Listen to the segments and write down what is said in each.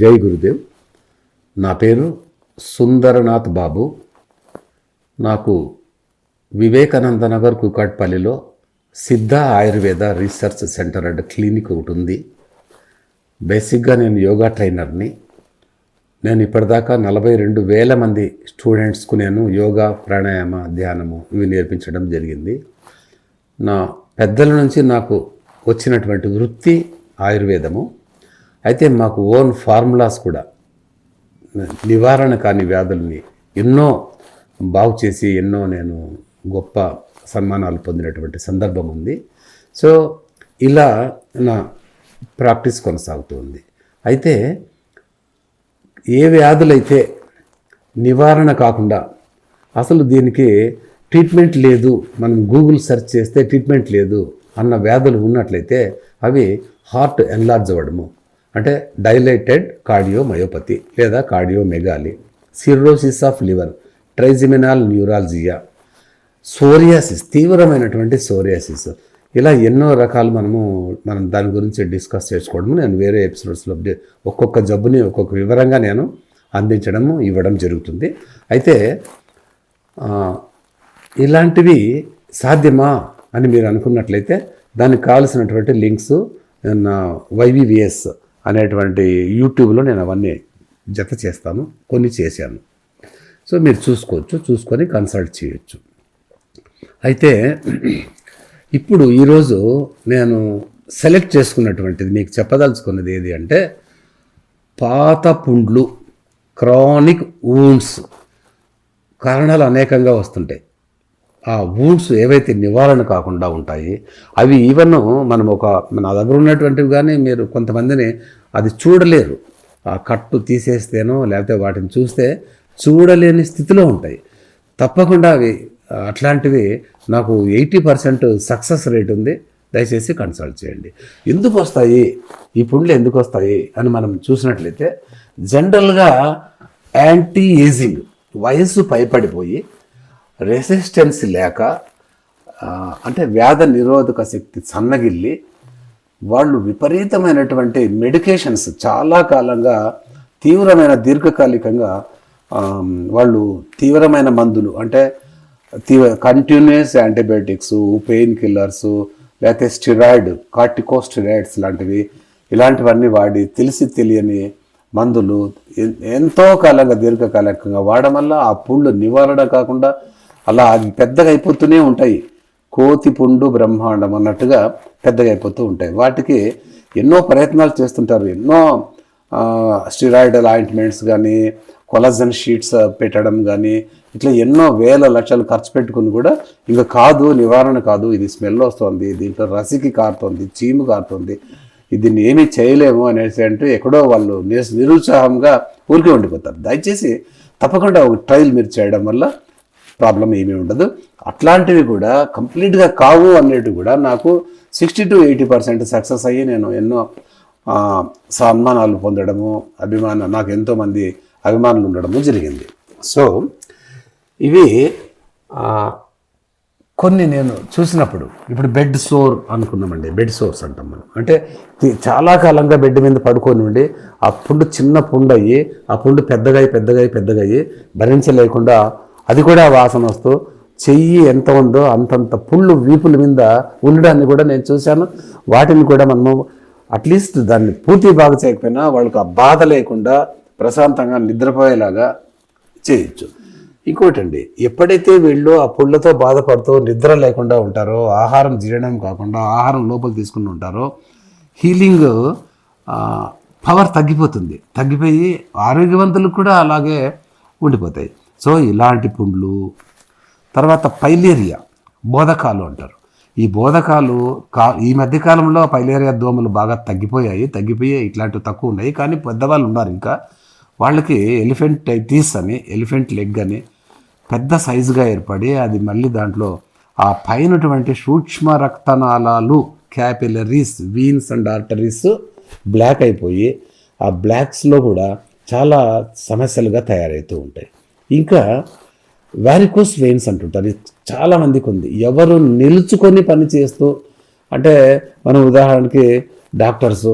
జై గురుదేవ్. నా పేరు సుందరనాథ్ బాబు. నాకు వివేకానంద నగర్ కుకట్పల్లిలో సిద్ధ Ayurveda research centre and clinic ఒకటి ఉంది. బేసిక్గా నేను యోగా ట్రైనర్ని. నేను ఇప్పటిదాకా 42,000 మంది స్టూడెంట్స్కు నేను యోగా, ప్రాణాయామ, ధ్యానము ఇవి నేర్పించడం జరిగింది. నా పెద్దల నుంచి నాకు వచ్చినటువంటి వృత్తి ఆయుర్వేదము. అయితే మాకు ఓన్ ఫార్ములాస్ కూడా నివారణ కాని వ్యాధుల్ని ఎన్నో బాగు చేసి ఎన్నో నేను గొప్ప సన్మానాలు పొందినటువంటి సందర్భం ఉంది. సో ఇలా నా ప్రాక్టీస్ కొనసాగుతుంది. అయితే ఏ వ్యాధులైతే నివారణ కాకుండా అసలు దీనికి ట్రీట్మెంట్ లేదు, మనం గూగుల్ సెర్చ్ చేస్తే ట్రీట్మెంట్ లేదు అన్న వ్యాధులు ఉన్నట్లయితే అవి హార్ట్ ఎన్లార్జ్ అవ్వడము, అంటే డైలేటెడ్ కార్డియోమయోపతి లేదా cardiomegaly, cirrhosis of liver, trigeminal neuralgia, psoriasis, తీవ్రమైనటువంటి సోరియాసిస్, ఇలా ఎన్నో రకాలు మనం దాని గురించి డిస్కస్ చేసుకోవడము నేను వేరే ఎపిసోడ్స్లో ఒక్కొక్క జబ్బుని ఒక్కొక్క వివరంగా నేను అందించడము ఇవ్వడం జరుగుతుంది. అయితే ఇలాంటివి సాధ్యమా అని మీరు అనుకున్నట్లయితే దానికి కావాల్సినటువంటి లింక్స్ నా YVVS అనేటువంటి యూట్యూబ్లో నేను అవన్నీ జత చేస్తాను, కొన్ని చేశాను. సో మీరు చూసుకొని కన్సల్ట్ చేయొచ్చు. అయితే ఇప్పుడు ఈరోజు నేను సెలెక్ట్ చేసుకున్నటువంటిది మీకు చెప్పదలుచుకున్నది ఏది అంటే పాత పుండ్లు, క్రానిక్ వూండ్స్. కారణాలు అనేకంగా వస్తుంటాయి. ఆ వూండ్స్ ఏవైతే నివారణ కాకుండా ఉంటాయి అవి ఈవెన్ నా దగ్గర ఉన్నటువంటివి కానీ మీరు కొంతమందిని అది చూడలేరు. ఆ కట్టు తీసేస్తేనో లేకపోతే వాటిని చూస్తే చూడలేని స్థితిలో ఉంటాయి. తప్పకుండా అవి అట్లాంటివి నాకు 80% సక్సెస్ రేట్ ఉంది. దయచేసి కన్సల్ట్ చేయండి. ఎందుకు వస్తాయి ఈ పుండ్లు, ఎందుకు వస్తాయి అని మనం చూసినట్లయితే జనరల్గా యాంటీ ఏజింగ్, వయస్సు పైపడిపోయి రెసిస్టెన్స్ లేక, అంటే వ్యాధ నిరోధక శక్తి సన్నగిల్లి వాళ్ళు విపరీతమైనటువంటి మెడికేషన్స్ చాలా కాలంగా తీవ్రమైన దీర్ఘకాలికంగా వాళ్ళు తీవ్రమైన మందులు, అంటే కంటిన్యూస్ యాంటీబయాటిక్స్, పెయిన్ కిల్లర్స్, లేకపోతే స్టిరాయిడ్, కార్టికోస్టిరాయిడ్స్ లాంటివి, ఇలాంటివన్నీ వాడి తెలిసి తెలియని మందులు ఎంతో కాలంగా దీర్ఘకాలికంగా వాడడం వల్ల ఆ పుండ్లు నివారణ కాకుండా అలా అవి పెద్దగా అయిపోతూనే ఉంటాయి. కోతి పుండు బ్రహ్మాండం అన్నట్టుగా పెద్దగా అయిపోతూ ఉంటాయి. వాటికి ఎన్నో ప్రయత్నాలు చేస్తుంటారు. ఎన్నో స్టిరాయిడల్ ఆయింట్మెంట్స్ కానీ, కొలాజన్ షీట్స్ పెట్టడం కానీ, ఇట్లా ఎన్నో వేల లక్షలు ఖర్చు పెట్టుకుని కూడా ఇంకా కాదు, నివారణ కాదు, ఇది స్మెల్ వస్తుంది, దీంట్లో రసికి కారుతుంది, చీము కారుతుంది, దీన్ని ఏమీ చేయలేము అనేసి అంటూ ఎక్కడో వాళ్ళు నిరుత్సాహంగా ఊరికే ఉండిపోతారు. దయచేసి తప్పకుండా ఒక ట్రయల్ మీరు చేయడం వల్ల ప్రాబ్లం ఏమీ ఉండదు. అట్లాంటివి కూడా కంప్లీట్గా కావు అనేటివి కూడా నాకు 60 to 80% సక్సెస్ అయ్యి నేను ఎన్నో సన్మానాలు పొందడము, నాకు ఎంతోమంది అభిమానులు ఉండడము జరిగింది. సో ఇవి కొన్ని నేను చూసినప్పుడు, ఇప్పుడు బెడ్ సోర్ అనుకున్నామండి, బెడ్ సోర్స్ అంటాం మనం. అంటే చాలా కాలంగా బెడ్ మీద పడుకొని ఉండి ఆ పుండు చిన్న పుండు అయ్యి ఆ పుండు పెద్దగా భరించలేకుండా అది కూడా వాసన వస్తూ చెయ్యి ఎంత ఉందో అంతంత పుళ్ళు వీపుల మీద ఉండడాన్ని కూడా నేను చూశాను. వాటిని కూడా మనము అట్లీస్ట్ దాన్ని పూర్తి బాగా చేయకపోయినా వాళ్ళకి ఆ బాధ లేకుండా ప్రశాంతంగా నిద్రపోయేలాగా చేయొచ్చు. ఇంకోటండి, ఎప్పుడైతే వీళ్ళు ఆ పుళ్ళతో బాధపడుతూ నిద్ర లేకుండా ఉంటారో, ఆహారం జీర్ణం కాకుండా ఆహారం లోపల తీసుకుని ఉంటారో, హీలింగ్ పవర్ తగ్గిపోయి ఆరోగ్యవంతులకు కూడా అలాగే ఉండిపోతాయి. సో ఇలాంటి పుండ్లు, తర్వాత పైలేరియా, బోధకాలు అంటారు. ఈ బోధకాలు ఈ మధ్యకాలంలో పైలేరియా దోమలు బాగా తగ్గిపోయి ఇట్లాంటివి తక్కువ ఉన్నాయి. కానీ పెద్దవాళ్ళు ఉన్నారు ఇంకా, వాళ్ళకి ఎలిఫెంటైటిస్ అని, ఎలిఫెంట్ లెగ్ అని పెద్ద సైజుగా ఏర్పడి అది మళ్ళీ దాంట్లో ఆ పైనటువంటి సూక్ష్మ రక్తనాళాలు, capillaries, veins and arteries block అయిపోయి ఆ బ్లాక్స్లో కూడా చాలా సమస్యలుగా తయారవుతూ ఉంటాయి. ఇంకా వారికోస్ వెయిన్స్ అంటుంటారు, చాలామందికి ఉంది. ఎవరు నిలుచుకొని పని చేస్తూ, అంటే మనం ఉదాహరణకి డాక్టర్సు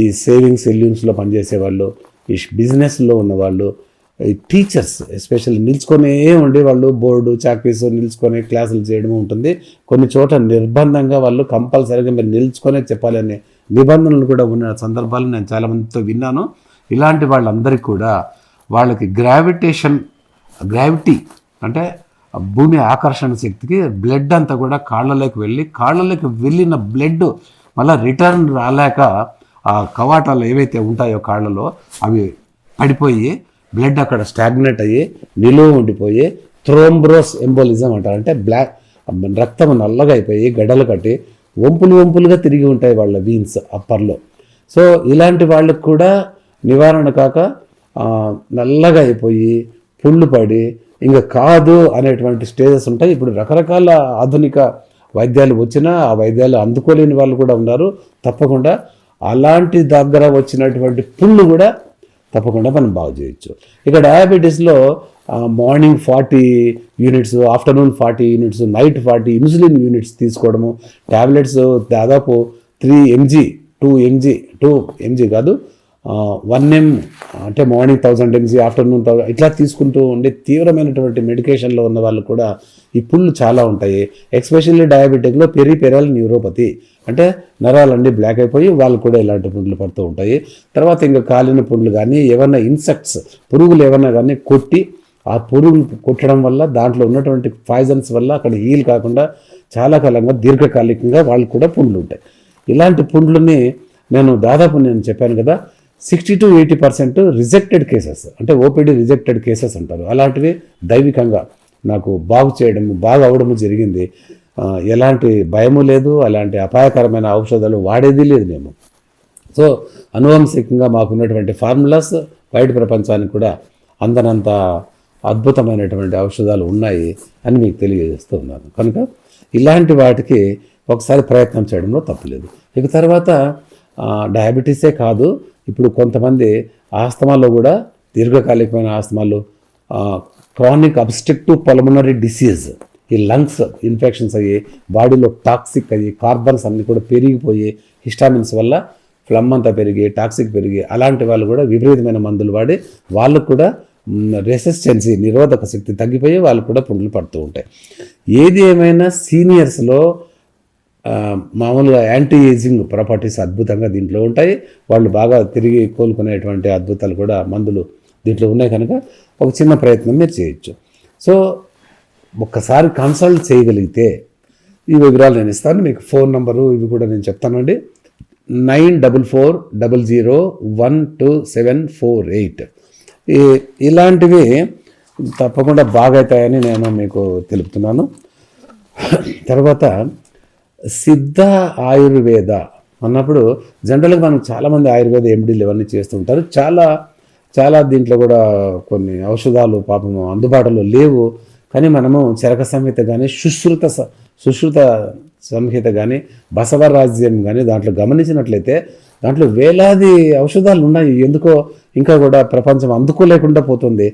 ఈ సేవింగ్స్ సెల్యూన్స్లో పనిచేసే వాళ్ళు, ఈ బిజినెస్లో ఉన్నవాళ్ళు, ఈ టీచర్స్ ఎస్పెషల్లీ నిల్చుకొనే ఉండి వాళ్ళు బోర్డు చాక్పీస్ నిల్చుకొని క్లాసులు చేయడం ఉంటుంది. కొన్ని చోట్ల నిర్బంధంగా వాళ్ళు కంపల్సరీగా మీరు నిల్చుకొనే చెప్పాలనే నిబంధనలు కూడా ఉన్న సందర్భాలు నేను చాలామందితో విన్నాను. ఇలాంటి వాళ్ళందరికీ కూడా వాళ్ళకి గ్రావిటీ అంటే భూమి ఆకర్షణ శక్తికి బ్లడ్ అంతా కూడా కాళ్ళలోకి వెళ్ళిన బ్లడ్ మళ్ళీ రిటర్న్ రాలేక ఆ కవాటాలు ఏవైతే ఉంటాయో కాళ్ళలో అవి పడిపోయి బ్లడ్ అక్కడ స్టాగ్నేట్ అయ్యి నిలువ ఉండిపోయి థ్రోంబ్రోస్ ఎంబోలిజం అంటారు. అంటే రక్తం నల్లగా అయిపోయి గడ్డలు కట్టి వంపులుగా తిరిగి ఉంటాయి వాళ్ళ వీన్స్ అప్పర్లో. సో ఇలాంటి వాళ్ళకు కూడా నివారణ కాక నల్లగా అయిపోయి పుళ్ళు పడి ఇంకా కాదు అనేటువంటి స్టేజెస్ ఉంటాయి. ఇప్పుడు రకరకాల ఆధునిక వైద్యాలు వచ్చినా ఆ వైద్యాలు అందుకోలేని వాళ్ళు కూడా ఉన్నారు. తప్పకుండా అలాంటి దగ్గర వచ్చినటువంటి పుళ్ళు కూడా తప్పకుండా మనం బాగు చేయొచ్చు. ఇక డయాబెటీస్లో morning 40 units, afternoon 40 units, night 40 insulin units తీసుకోవడము, ట్యాబ్లెట్స్ దాదాపు 3 mg 2 mg కాదు 1 mg అంటే మార్నింగ్ 1000 mg, ఆఫ్టర్నూన్ 1000 ఇట్లా తీసుకుంటూ ఉండే తీవ్రమైనటువంటి మెడికేషన్లో ఉన్న వాళ్ళు కూడా ఈ పుళ్ళు చాలా ఉంటాయి. ఎస్పెషల్లీ డయాబెటిక్లో పెరిఫెరల్ న్యూరోపతి అంటే నరాలన్నీ బ్లాక్ అయిపోయి వాళ్ళు కూడా ఇలాంటి పుండ్లు పడుతూ ఉంటాయి. తర్వాత ఇంకా కాలిన పుండ్లు కానీ ఏమన్నా ఇన్సెక్ట్స్ పురుగులు ఏమన్నా కానీ కొట్టి ఆ పురుగులు కొట్టడం వల్ల దాంట్లో ఉన్నటువంటి పాయిజన్స్ వల్ల అక్కడ హీల్ కాకుండా చాలా కాలంగా దీర్ఘకాలికంగా వాళ్ళు కూడా పుండ్లు ఉంటాయి. ఇలాంటి పుండ్లని నేను చెప్పాను కదా 60 to 80% రిజెక్టెడ్ కేసెస్ అంటే ఓపీడీ రిజెక్టెడ్ కేసెస్ అంటారు. అలాంటివి దైవికంగా నాకు బాగా అవడము జరిగింది. ఎలాంటి భయము లేదు, అలాంటి అపాయకరమైన ఔషధాలు వాడేది లేదు మేము. సో అనువంశికంగా మాకున్నటువంటి ఫార్ములాస్ బయట ప్రపంచానికి కూడా అందనంత అద్భుతమైనటువంటి ఔషధాలు ఉన్నాయి అని మీకు తెలియజేస్తూ ఉన్నాను. కనుక ఇలాంటి వాటికి ఒకసారి ప్రయత్నం చేయడంలో తప్పులేదు. ఇక తర్వాత డయాబెటీసే కాదు, ఇప్పుడు కొంతమంది ఆస్తమాలో కూడా దీర్ఘకాలికమైన ఆస్తమాలు, క్రానిక్ అబ్స్ట్రక్టివ్ పల్మనరీ డిసీజ్, ఈ లంగ్స్ ఇన్ఫెక్షన్స్ అయ్యి బాడీలో టాక్సిక్ అయ్యి కార్బన్స్ అన్నీ కూడా పెరిగిపోయి హిస్టామిన్స్ వల్ల ఫ్లమ్ అంతా పెరిగి టాక్సిక్ పెరిగి అలాంటి వాళ్ళు కూడా విపరీతమైన మందులు వాడి వాళ్ళకు కూడా రెసిస్టెన్సీ నిరోధక శక్తి తగ్గిపోయి వాళ్ళు కూడా పుండ్లు పడుతూ ఉంటాయి. ఏది ఏమైనా సీనియర్స్లో మామూలుగా యాంటీ ఏజింగ్ ప్రాపర్టీస్ అద్భుతంగా దీంట్లో ఉంటాయి. వాళ్ళు బాగా తిరిగి కోలుకునేటువంటి అద్భుతాలు కూడా మందులు దీంట్లో ఉన్నాయి. కనుక ఒక చిన్న ప్రయత్నం మీరు చేయొచ్చు. సో ఒక్కసారి కన్సల్ట్ చేయగలిగితే ఈ వివరాలు నేను ఇస్తాను. మీకు ఫోన్ నెంబరు ఇవి కూడా నేను చెప్తానండి. 9440122748. ఇలాంటివి తప్పకుండా బాగవుతాయని నేను మీకు తెలుపుతున్నాను. తర్వాత సిద్ధ ఆయుర్వేద అన్నప్పుడు జనరల్గా మనం చాలామంది ఆయుర్వేద ఎండీలు ఇవన్నీ చేస్తుంటారు. చాలా దీంట్లో కూడా కొన్ని ఔషధాలు పాపం అందుబాటులో లేవు. కానీ మనము చరక సంహిత కానీ సుశ్రుత సంహిత కానీ బసవరాజ్యం కానీ దాంట్లో గమనించినట్లయితే దాంట్లో వేలాది ఔషధాలు ఉన్నాయి. ఎందుకో ఇంకా కూడా ప్రపంచం అందుకోలేకుండా పోతుంది.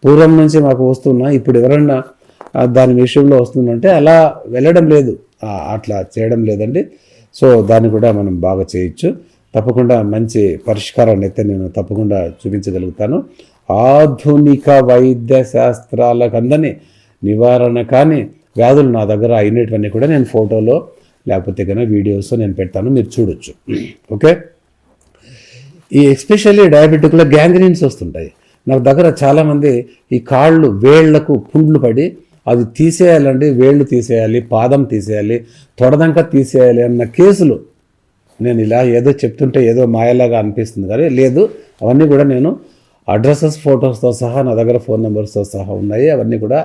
పూర్వం నుంచి మాకు వస్తున్నా ఇప్పుడు ఎవరన్నా దాని విషయంలో వస్తుందంటే అలా వెళ్ళడం లేదు, అట్లా చేయడం లేదండి. సో దాన్ని కూడా మనం బాగా చేయొచ్చు. తప్పకుండా మంచి పరిష్కారాన్ని అయితే నేను తప్పకుండా చూపించగలుగుతాను. ఆధునిక వైద్య శాస్త్రాలకు అందని నివారణ కానీ వ్యాధులు నా దగ్గర అయినటువన్నీ కూడా నేను ఫోటోలో లేకపోతే కన్నా వీడియోస్ నేను పెడతాను, మీరు చూడొచ్చు. ఓకే. ఈ ఎస్పెషల్లీ డయాబెటిక్లో గ్యాంగ్రీన్స్ వస్తుంటాయి. నాకు దగ్గర చాలామంది ఈ కాళ్ళు వేళ్లకు పుండ్లు పడి అది తీసేయాలండి, వేళ్ళు తీసేయాలి, పాదం తీసేయాలి, తొడదంక తీసేయాలి అన్న కేసులు నేను ఇలా ఏదో చెప్తుంటే ఏదో మాయలాగా అనిపిస్తుంది కానీ లేదు. అవన్నీ కూడా నేను అడ్రసెస్ ఫొటోస్తో సహా నా దగ్గర ఫోన్ నెంబర్స్తో సహా ఉన్నాయి. అవన్నీ కూడా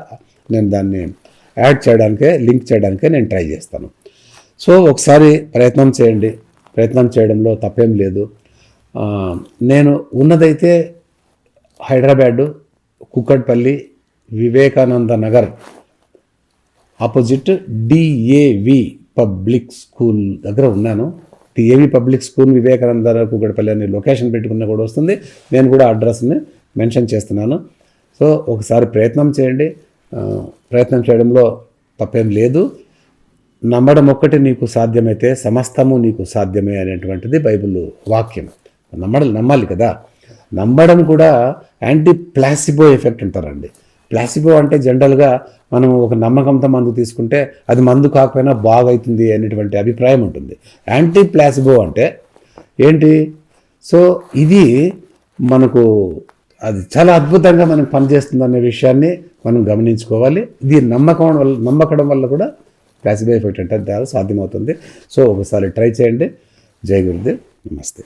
నేను దాన్ని యాడ్ చేయడానికే లింక్ చేయడానికే నేను ట్రై చేస్తాను. సో ఒకసారి ప్రయత్నం చేయండి. ప్రయత్నం చేయడంలో తప్పేం లేదు. నేను ఉన్నదైతే Hyderabad Kukatpally Vivekananda Nagar opposite DAV public school దగ్గర ఉన్నాను. DAV public school Vivekananda Kukatpally అనే లొకేషన్ పెట్టుకున్నా కూడా వస్తుంది. నేను కూడా అడ్రస్ని మెన్షన్ చేస్తున్నాను. సో ఒకసారి ప్రయత్నం చేయండి. ప్రయత్నం చేయడంలో తప్పేం లేదు. నమ్మడం ఒక్కటి నీకు సాధ్యమైతే సమస్తము నీకు సాధ్యమే అనేటువంటిది బైబిల్ వాక్యం. నమ్మాలి కదా. నమ్మడం కూడా యాంటీ ప్లాసిబో ఎఫెక్ట్ అంటారండి. ప్లాసిబో అంటే జనరల్గా మనం ఒక నమ్మకంతో మందు తీసుకుంటే అది మందు కాకపోయినా బాగవుతుంది అనేటువంటి అభిప్రాయం ఉంటుంది. యాంటీ ప్లాసిబో అంటే ఏంటి? సో ఇది మనకు అది చాలా అద్భుతంగా మనకు పనిచేస్తుంది అనే విషయాన్ని మనం గమనించుకోవాలి. ఇది నమ్మకడం వల్ల కూడా ప్లాసిబో ఎఫెక్ట్ అంటే సాధ్యమవుతుంది. సో ఒకసారి ట్రై చేయండి. జై గురుదేవ్. నమస్తే.